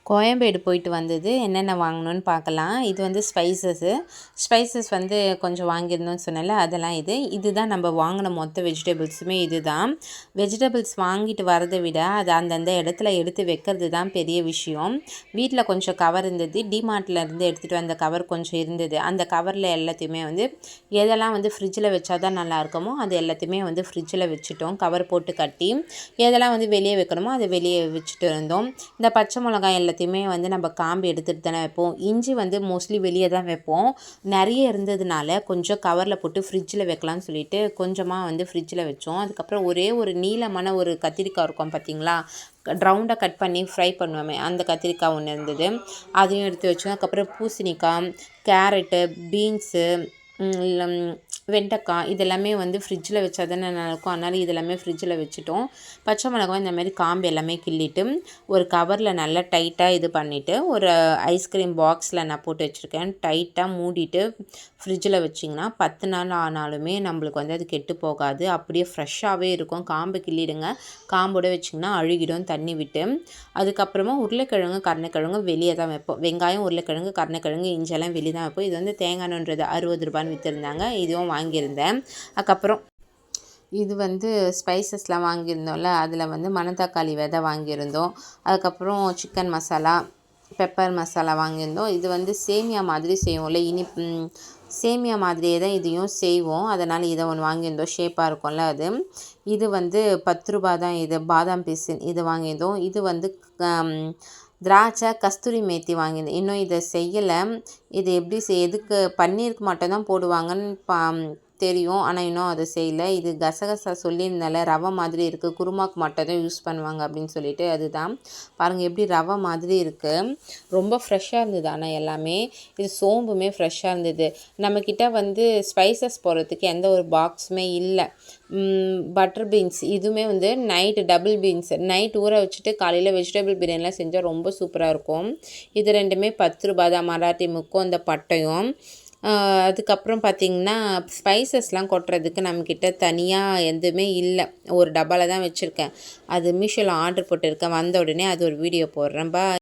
கோயம்பேடு போயிட்டு வந்தது என்னென்ன வாங்கணும்னு பார்க்கலாம். இது வந்து ஸ்பைசஸ் வந்து கொஞ்சம் வாங்கியிருந்தோம்னு சொன்னேன்ல, அதெல்லாம் இதுதான் நம்ம வாங்கின மொத்த வெஜிடபிள்ஸுமே இதுதான். வெஜிடபிள்ஸ் வாங்கிட்டு வரதை விட அது அந்தந்த இடத்துல எடுத்து வைக்கிறது தான் பெரிய விஷயம். வீட்டில் கொஞ்சம் கவர் இருந்தது, டிமார்ட்டில் இருந்து எடுத்துகிட்டு வந்த கவர் கொஞ்சம் இருந்தது. அந்த கவரில் எல்லாத்தையுமே வந்து எதெல்லாம் வந்து ஃப்ரிட்ஜில் வச்சா தான் நல்லா இருக்குமோ அது எல்லாத்தையுமே வந்து ஃப்ரிட்ஜில் வச்சுட்டோம், கவர் போட்டு கட்டி. எதெல்லாம் வந்து வெளியே வைக்கணுமோ அதை வெளியே வச்சுட்டு இருந்தோம். இந்த பச்சை மிளகாய் எல்லாத்தையுமே வந்து நம்ம காம்பு எடுத்துகிட்டு தானே வைப்போம். இஞ்சி வந்து மோஸ்ட்லி வெளியே தான் வைப்போம். நிறைய இருந்ததுனால கொஞ்சம் கவரில் போட்டு ஃப்ரிட்ஜில் வைக்கலாம்னு சொல்லிட்டு கொஞ்சமாக வந்து ஃப்ரிட்ஜில் வச்சோம். அதுக்கப்புறம் ஒரே ஒரு நீளமான ஒரு கத்திரிக்காய் இருக்கும் பார்த்தீங்களா, ரவுண்டாக கட் பண்ணி ஃப்ரை பண்ணுவோமே, அந்த கத்திரிக்காய் ஒன்று இருந்தது, அதையும் எடுத்து வச்சோம். அதுக்கப்புறம் பூசணிக்காய், கேரட்டு, பீன்ஸு, வெண்டைக்காய் இதெல்லாமே வந்து ஃப்ரிட்ஜில் வச்சா தானே நல்லாயிருக்கும். அதனால் இதெல்லாமே ஃப்ரிட்ஜில் வச்சுட்டோம். பச்சை மிளகாய் இந்த மாதிரி காம்பு எல்லாமே கிள்ளிட்டு ஒரு கவரில் நல்லா டைட்டாக இது பண்ணிவிட்டு ஒரு ஐஸ்கிரீம் பாக்ஸில் நான் போட்டு வச்சுருக்கேன். டைட்டாக மூடிட்டு ஃப்ரிட்ஜில் வச்சிங்கன்னா 10 நாள் ஆனாலுமே நம்மளுக்கு வந்து அது கெட்டு போகாது, அப்படியே ஃப்ரெஷ்ஷாகவே இருக்கும். காம்பு கிள்ளிடுங்க, காம்போட வச்சிங்கன்னா அழுகிடும் தண்ணி விட்டு. அதுக்கப்புறமா உருளைக்கிழங்கு, கருணைக்கிழங்கு வெளியே தான் வைப்போம். வெங்காயம், உருளைக்கிழங்கு, கருணைக்கிழங்கு, இஞ்செல்லாம் வெளியே தான் வைப்போம். இது வந்து தேங்காய் எண்ணெய்ன்றது 60 ரூபான்னு விற்றுருந்தாங்க, இதுவும் வாங்கியிருந்தேன். அதுக்கப்புறம் இது வந்து ஸ்பைசஸ்லாம் வாங்கியிருந்தோம்ல, அதில் வந்து மணத்தக்காளி விதை வாங்கியிருந்தோம். அதுக்கப்புறம் சிக்கன் மசாலா, பெப்பர் மசாலா வாங்கியிருந்தோம். இது வந்து சேமியா மாதிரி செய்வோம்ல, சேமியா மாதிரியே தான் இதையும் செய்வோம். அதனால் இதை ஒன்று வாங்கியிருந்தோம், ஷேப்பாக இருக்கும்ல அது. இது வந்து 10 ரூபா தான். இது பாதாம் பீஸன் இது வாங்கியிருந்தோம். இது வந்து திராட்சை, கஸ்தூரி மேத்தி வாங்கியிருந்தேன். இன்னும் இதை செய்யலை. இது எப்படி எதுக்கு பன்னீருக்கு மட்டும் தான் போடுவாங்கன்னு தெரியும், ஆனால் இன்னும் அதை செய்யலை. இது கசகசா சொல்லியிருந்தால ரவை மாதிரி இருக்குது, குருமாக்கு மட்டும் தான் யூஸ் பண்ணுவாங்க அப்படின்னு சொல்லிட்டு அதுதான். பாருங்கள் எப்படி ரவை மாதிரி இருக்குது, ரொம்ப ஃப்ரெஷ்ஷாக இருந்தது. ஆனால் எல்லாமே இது சோம்புமே ஃப்ரெஷ்ஷாக இருந்தது. நம்மக்கிட்ட வந்து ஸ்பைசஸ் போடுறதுக்கு எந்த ஒரு பாக்ஸுமே இல்லை. பட்டர் பீன்ஸ் இதுவுமே வந்து நைட்டு டபுள் பீன்ஸ் நைட் ஊற வச்சுட்டு காலையில் வெஜிடபிள் பிரியாணிலாம் செஞ்சால் ரொம்ப சூப்பராக இருக்கும். இது ரெண்டுமே 10 ரூபா தான், மராட்டி முக்கும் இந்த பட்டையும். அதுக்கப்புறம் பார்த்திங்கன்னா ஸ்பைசஸ்லாம் கொட்டுறதுக்கு நம்மக்கிட்ட தனியாக எதுவுமே இல்லை, ஒரு டப்பாவில் தான் வச்சுருக்கேன். அது மீஷோவில் ஆர்டர் போட்டிருக்கேன், வந்த உடனே அது ஒரு வீடியோ போடுறேன்.